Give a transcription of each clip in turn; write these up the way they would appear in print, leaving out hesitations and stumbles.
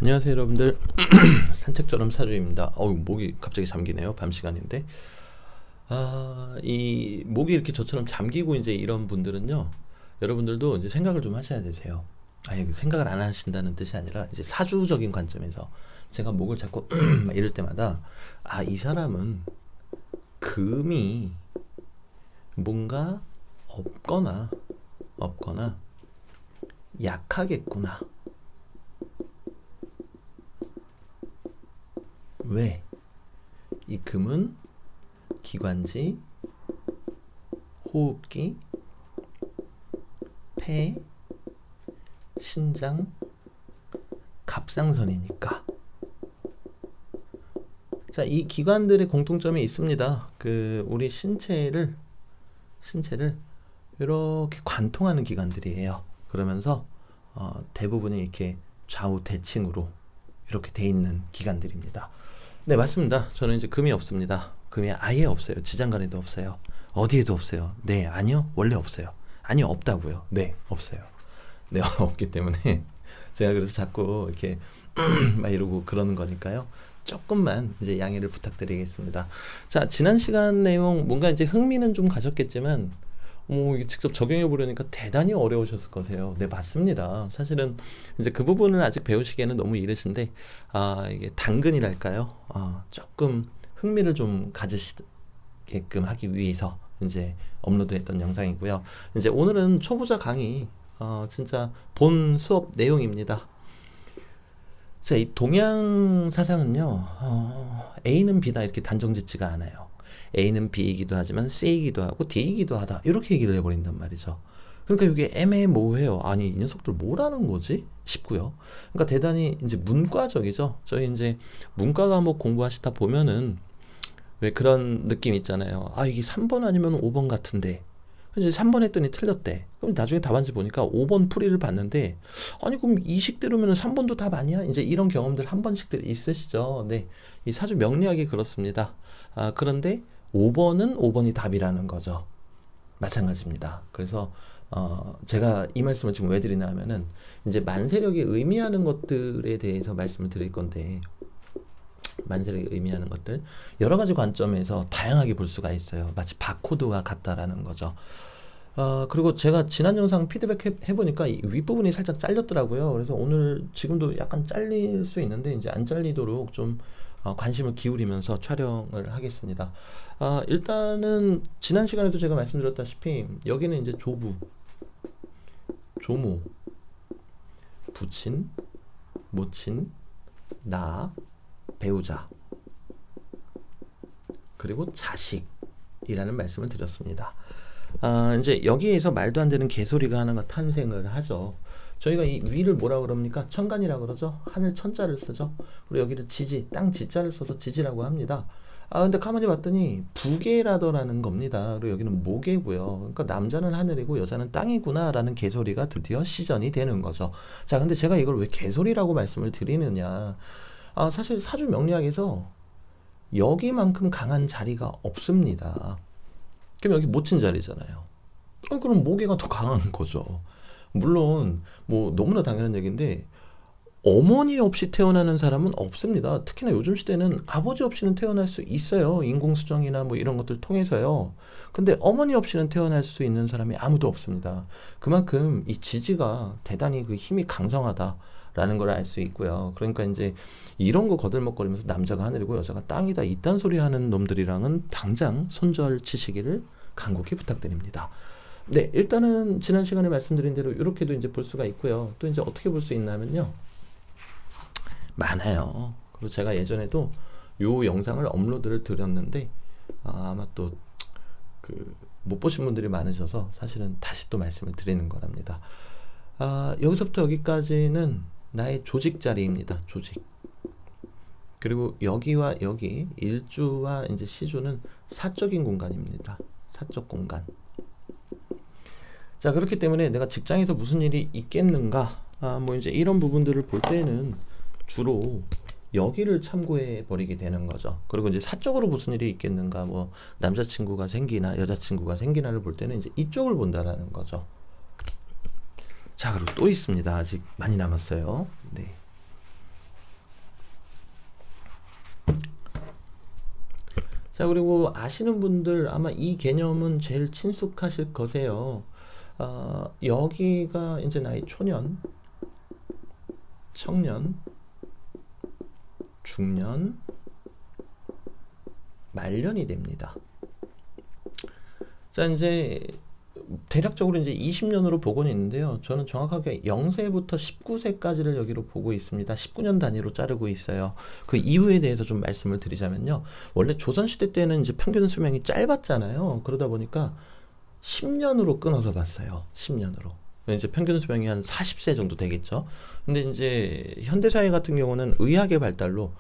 안녕하세요 여러분들. 산책처럼 사주입니다. 목이 갑자기 잠기네요. 밤 시간인데. 이 목이 이렇게 저처럼 잠기고 이제 이런 분들은요, 여러분들도 이제 생각을 좀 하셔야 되세요. 아니, 생각을 안 하신다는 뜻이 아니라 이제 사주적인 관점에서 제가 목을 잡고 막 이럴 때마다 이 사람은 금이 뭔가 없거나 약하겠구나. 왜? 이 금은 기관지, 호흡기, 폐, 신장, 갑상선이니까. 자, 이 기관들의 공통점이 있습니다. 우리 신체를 이렇게 관통하는 기관들이에요. 그러면서 대부분이 이렇게 좌우 대칭으로 이렇게 돼 있는 기관들입니다. 네, 맞습니다. 저는 이제 금이 없습니다. 금이 아예 없어요. 지장간에도 없어요. 어디에도 없어요. 네, 아니요. 원래 없어요. 아니요, 없다고요. 네, 없어요. 네, 없기 때문에 제가 그래서 자꾸 이렇게 막 이러고 그러는 거니까요. 조금만 이제 양해를 부탁드리겠습니다. 자, 지난 시간 내용 뭔가 이제 흥미는 좀 가졌겠지만 이게 직접 적용해 보려니까 대단히 어려우셨을 거세요. 네, 맞습니다. 사실은 이제 그 부분을 아직 배우시기에는 너무 이르신데, 이게 당근이랄까요? 조금 흥미를 좀 가지시게끔 하기 위해서 이제 업로드했던 영상이고요. 이제 오늘은 초보자 강의, 진짜 본 수업 내용입니다. 자, 이 동양 사상은요, A는 B다 이렇게 단정 짓지가 않아요. A는 B이기도 하지만 C이기도 하고 D이기도 하다 이렇게 얘기를 해버린단 말이죠. 그러니까 이게 애매모호해요. 아니, 이 녀석들 뭐라는 거지? 싶고요. 그러니까 대단히 이제 문과적이죠. 저희 이제 문과 과목 공부하시다 보면은 왜 그런 느낌 있잖아요. 이게 3번 아니면 5번 같은데. 이제 3번 했더니 틀렸대. 그럼 나중에 답안지 보니까 5번 풀이를 봤는데, 아니 그럼 이 식대로면 3번도 답 아니야? 이제 이런 경험들 한 번씩들 있으시죠. 네, 이 사주 명리학이 그렇습니다. 그런데 5번은 5번이 답이라는 거죠. 마찬가지입니다. 그래서 제가 이 말씀을 지금 왜 드리냐 하면은 이제 만세력이 의미하는 것들에 대해서 말씀을 드릴 건데, 만세력이 의미하는 것들 여러 가지 관점에서 다양하게 볼 수가 있어요. 마치 바코드와 같다라는 거죠. 그리고 제가 지난 영상 피드백 해보니까 이 윗부분이 살짝 잘렸더라고요. 그래서 오늘 지금도 약간 잘릴 수 있는데 이제 안 잘리도록 좀 관심을 기울이면서 촬영을 하겠습니다. 일단은 지난 시간에도 제가 말씀드렸다시피 여기는 이제 조부, 조모, 부친, 모친, 나, 배우자, 그리고 자식이라는 말씀을 드렸습니다. 이제 여기에서 말도 안 되는 개소리가 하나가 탄생을 하죠. 저희가 이 위를 뭐라 그럽니까? 천간이라고 그러죠. 하늘 천자를 쓰죠. 그리고 여기를 지지, 땅 지자를 써서 지지라고 합니다. 근데 가만히 봤더니 부계라더라는 겁니다. 그리고 여기는 모계고요. 그러니까 남자는 하늘이고 여자는 땅이구나 라는 개소리가 드디어 시전이 되는 거죠. 자, 근데 제가 이걸 왜 개소리라고 말씀을 드리느냐. 사실 사주 명리학에서 여기만큼 강한 자리가 없습니다. 그럼 여기 모친 자리잖아요. 그럼 모계가 더 강한 거죠. 물론 뭐 너무나 당연한 얘기인데 어머니 없이 태어나는 사람은 없습니다. 특히나 요즘 시대는 아버지 없이는 태어날 수 있어요. 인공수정이나 뭐 이런 것들 통해서요. 근데 어머니 없이는 태어날 수 있는 사람이 아무도 없습니다. 그만큼 이 지지가 대단히 그 힘이 강성하다라는 걸 알 수 있고요. 그러니까 이제 이런 거 거들먹거리면서 남자가 하늘이고 여자가 땅이다 이딴 소리 하는 놈들이랑은 당장 손절 치시기를 간곡히 부탁드립니다. 네, 일단은 지난 시간에 말씀드린 대로 이렇게도 이제 볼 수가 있고요. 또 이제 어떻게 볼 수 있냐면요, 많아요. 그리고 제가 예전에도 요 영상을 업로드를 드렸는데 아마 또 못 보신 분들이 많으셔서 사실은 다시 또 말씀을 드리는 거랍니다. 여기서부터 여기까지는 나의 조직 자리입니다. 조직. 그리고 여기와 여기 일주와 이제 시주는 사적인 공간입니다. 사적 공간. 자, 그렇기 때문에 내가 직장에서 무슨 일이 있겠는가, 뭐 이제 이런 부분들을 볼 때는 주로 여기를 참고해 버리게 되는 거죠. 그리고 이제 사적으로 무슨 일이 있겠는가, 뭐 남자친구가 생기나 여자친구가 생기나를 볼 때는 이제 이쪽을 본다라는 거죠. 자, 그리고 또 있습니다. 아직 많이 남았어요. 네. 자, 그리고 아시는 분들 아마 이 개념은 제일 친숙하실 거세요. 여기가 이제 나이 초년, 청년, 중년, 말년이 됩니다. 자, 이제 대략적으로 이제 20년으로 보고는 있는데요. 저는 정확하게 0세부터 19세까지를 여기로 보고 있습니다. 19년 단위로 자르고 있어요. 그 이유에 대해서 좀 말씀을 드리자면요. 원래 조선시대 때는 이제 평균 수명이 짧았잖아요. 그러다 보니까 10년으로 끊어서 봤어요. 10년으로. 이제 평균 수명이 한 40세 정도 되겠죠. 근데 이제 현대사회 같은 경우는 의학의 발달로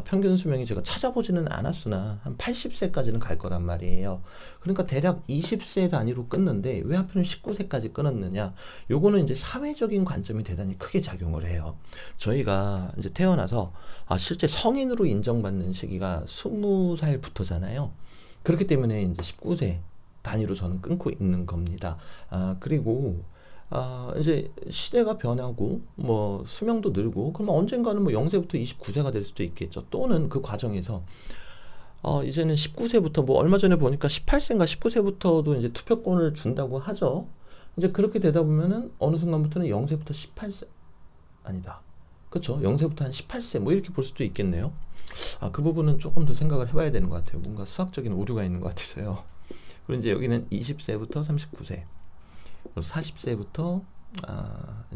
평균 수명이 제가 찾아보지는 않았으나 한 80세까지는 갈 거란 말이에요. 그러니까 대략 20세 단위로 끊는데 왜 하필 19세까지 끊었느냐? 요거는 이제 사회적인 관점이 대단히 크게 작용을 해요. 저희가 이제 태어나서 실제 성인으로 인정받는 시기가 20살부터잖아요. 그렇기 때문에 이제 19세 단위로 저는 끊고 있는 겁니다. 그리고 이제 시대가 변하고 뭐 수명도 늘고 그러면 언젠가는 뭐 0세부터 29세가 될 수도 있겠죠. 또는 그 과정에서 이제는 19세부터 뭐 얼마 전에 보니까 18세인가 19세부터도 이제 투표권을 준다고 하죠. 이제 그렇게 되다 보면은 어느 순간부터는 0세부터 18세 아니다. 그렇죠. 0세부터 한 18세 뭐 이렇게 볼 수도 있겠네요. 그 부분은 조금 더 생각을 해봐야 되는 것 같아요. 뭔가 수학적인 오류가 있는 것 같아서요. 그리고 이제 여기는 20세부터 39세. 40세부터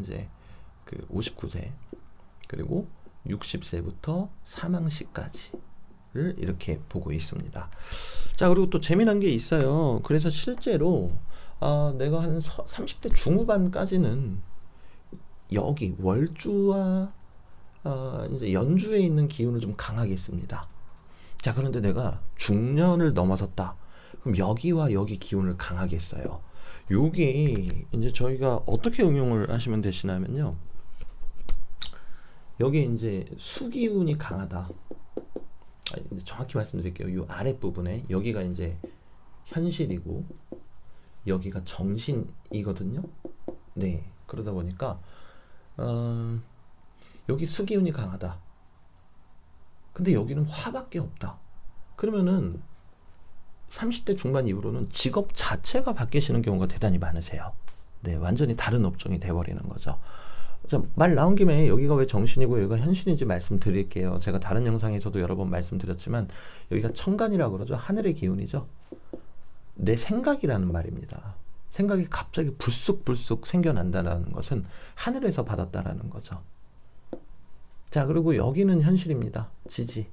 이제 그 59세 그리고 60세부터 사망시까지를 이렇게 보고 있습니다. 자, 그리고 또 재미난 게 있어요. 그래서 실제로 내가 한 30대 중후반까지는 여기 월주와 이제 연주에 있는 기운을 좀 강하게 씁니다. 자, 그런데 내가 중년을 넘어섰다. 그럼 여기와 여기 기운을 강하게 써요. 요게 이제 저희가 어떻게 응용을 하시면 되시냐면요. 여기 이제 수기운이 강하다. 이제 정확히 말씀드릴게요. 요 아랫부분에 여기가 이제 현실이고 여기가 정신이거든요. 네. 그러다 보니까 여기 수기운이 강하다. 근데 여기는 화밖에 없다. 그러면은 30대 중반 이후로는 직업 자체가 바뀌시는 경우가 대단히 많으세요. 네, 완전히 다른 업종이 돼버리는 거죠. 자, 말 나온 김에 여기가 왜 정신이고 여기가 현실인지 말씀드릴게요. 제가 다른 영상에서도 여러 번 말씀드렸지만 여기가 천간이라고 그러죠. 하늘의 기운이죠. 내 생각이라는 말입니다. 생각이 갑자기 불쑥불쑥 생겨난다는 것은 하늘에서 받았다라는 거죠. 자, 그리고 여기는 현실입니다. 지지.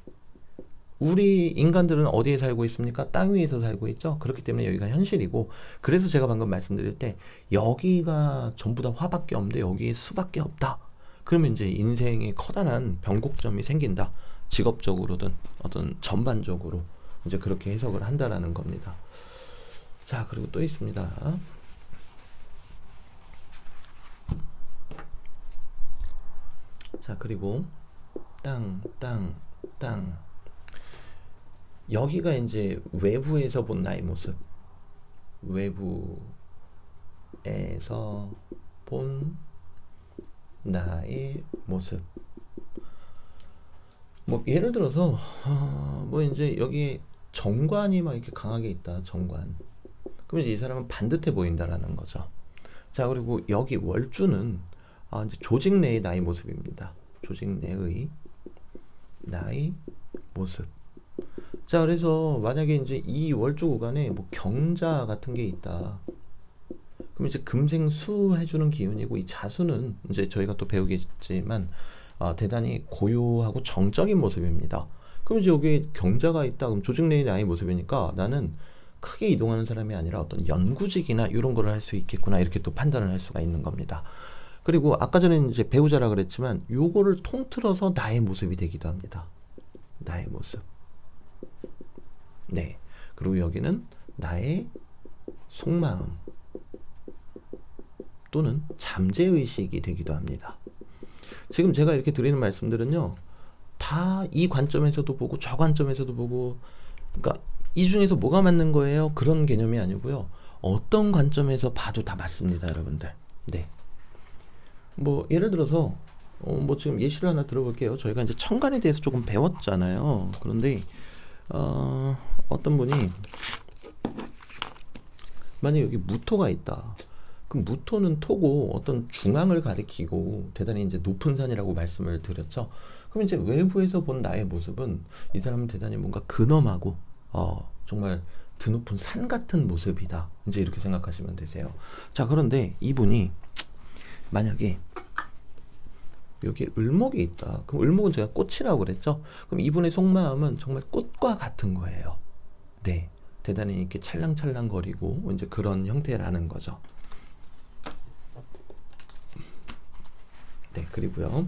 우리 인간들은 어디에 살고 있습니까? 땅 위에서 살고 있죠. 그렇기 때문에 여기가 현실이고, 그래서 제가 방금 말씀드릴 때 여기가 전부 다 화밖에 없는데 여기에 수밖에 없다. 그러면 이제 인생에 커다란 변곡점이 생긴다. 직업적으로든 어떤 전반적으로 이제 그렇게 해석을 한다라는 겁니다. 자, 그리고 또 있습니다. 자, 그리고 땅. 여기가 이제 외부에서 본 나의 모습. 외부에서 본 나의 모습. 뭐 예를 들어서 뭐 이제 여기에 정관이 막 이렇게 강하게 있다. 정관. 그럼 이제 이 사람은 반듯해 보인다라는 거죠. 자, 그리고 여기 월주는 이제 조직 내의 나의 모습입니다. 조직 내의 나의 모습. 자, 그래서 만약에 이제 이 월주 구간에 뭐 경자 같은 게 있다. 그럼 이제 금생수 해주는 기운이고, 이 자수는 이제 저희가 또 배우겠지만 대단히 고요하고 정적인 모습입니다. 그럼 이제 여기 경자가 있다. 그럼 조직 내의 나의 모습이니까 나는 크게 이동하는 사람이 아니라 어떤 연구직이나 이런 거를 할 수 있겠구나, 이렇게 또 판단을 할 수가 있는 겁니다. 그리고 아까 전에 이제 배우자라 그랬지만 요거를 통틀어서 나의 모습이 되기도 합니다. 나의 모습. 네. 그리고 여기는 나의 속마음 또는 잠재의식이 되기도 합니다. 지금 제가 이렇게 드리는 말씀들은요, 다 이 관점에서도 보고 저 관점에서도 보고, 그러니까 이 중에서 뭐가 맞는 거예요? 그런 개념이 아니고요. 어떤 관점에서 봐도 다 맞습니다, 여러분들. 네. 뭐 예를 들어서 뭐 지금 예시를 하나 들어볼게요. 저희가 이제 천간에 대해서 조금 배웠잖아요. 그런데 어떤 분이 만약에 여기 무토가 있다. 그럼 무토는 토고 어떤 중앙을 가리키고 대단히 이제 높은 산이라고 말씀을 드렸죠. 그럼 이제 외부에서 본 나의 모습은 이 사람은 대단히 뭔가 근엄하고 정말 드높은 산 같은 모습이다. 이제 이렇게 생각하시면 되세요. 자, 그런데 이분이 만약에 여기 을목이 있다. 그럼 을목은 제가 꽃이라고 그랬죠. 그럼 이분의 속마음은 정말 꽃과 같은 거예요. 네, 대단히 이렇게 찰랑찰랑거리고 이제 그런 형태라는 거죠. 네, 그리고요.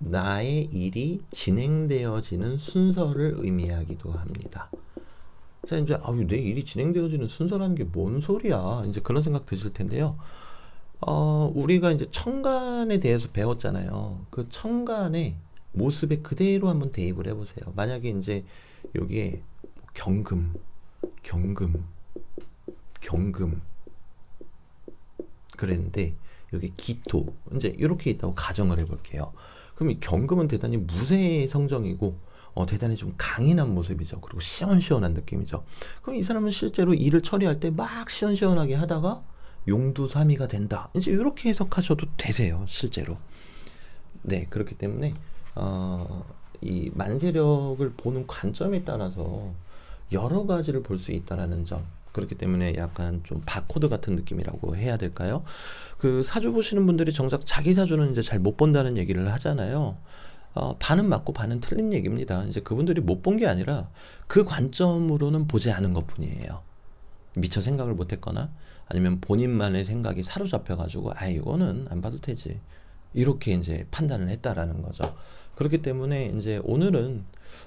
나의 일이 진행되어지는 순서를 의미하기도 합니다. 자, 이제 내 일이 진행되어지는 순서라는 게 뭔 소리야? 이제 그런 생각 드실 텐데요. 우리가 이제 청간에 대해서 배웠잖아요. 그 청간의 모습에 그대로 한번 대입을 해보세요. 만약에 이제 여기에 경금, 경금, 경금 그랬는데 여기 기토 이제 이렇게 있다고 가정을 해볼게요. 그럼 이 경금은 대단히 무쇠의 성정이고 대단히 좀 강인한 모습이죠. 그리고 시원시원한 느낌이죠. 그럼 이 사람은 실제로 일을 처리할 때 막 시원시원하게 하다가 용두사미가 된다. 이제 이렇게 해석하셔도 되세요. 실제로. 네, 그렇기 때문에 이 만세력을 보는 관점에 따라서 여러 가지를 볼 수 있다라는 점. 그렇기 때문에 약간 좀 바코드 같은 느낌이라고 해야 될까요? 그 사주 보시는 분들이 정작 자기 사주는 이제 잘 못 본다는 얘기를 하잖아요. 반은 맞고 반은 틀린 얘기입니다. 이제 그분들이 못 본 게 아니라 그 관점으로는 보지 않은 것뿐이에요. 미처 생각을 못했거나 아니면 본인만의 생각이 사로잡혀가지고 이거는 안 봐도 되지 이렇게 이제 판단을 했다라는 거죠. 그렇기 때문에 이제 오늘은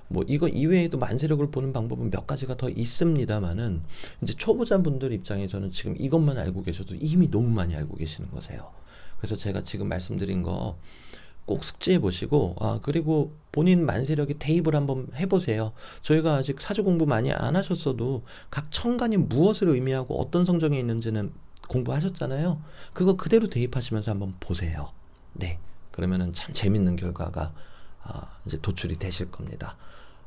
뭐 이거 이외에도 만세력을 보는 방법은 몇 가지가 더 있습니다만은 이제 초보자분들 입장에서는 지금 이것만 알고 계셔도 이미 너무 많이 알고 계시는 거세요. 그래서 제가 지금 말씀드린 거 꼭 숙지해 보시고 그리고 본인 만세력에 대입을 한번 해보세요. 저희가 아직 사주 공부 많이 안 하셨어도 각 천간이 무엇을 의미하고 어떤 성정에 있는지는 공부하셨잖아요. 그거 그대로 대입하시면서 한번 보세요. 네, 그러면은 참 재밌는 결과가 이제 도출이 되실 겁니다.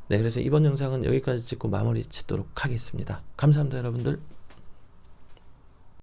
네, 그래서 이번 영상은 여기까지 찍고 마무리 짓도록 하겠습니다. 감사합니다, 여러분들.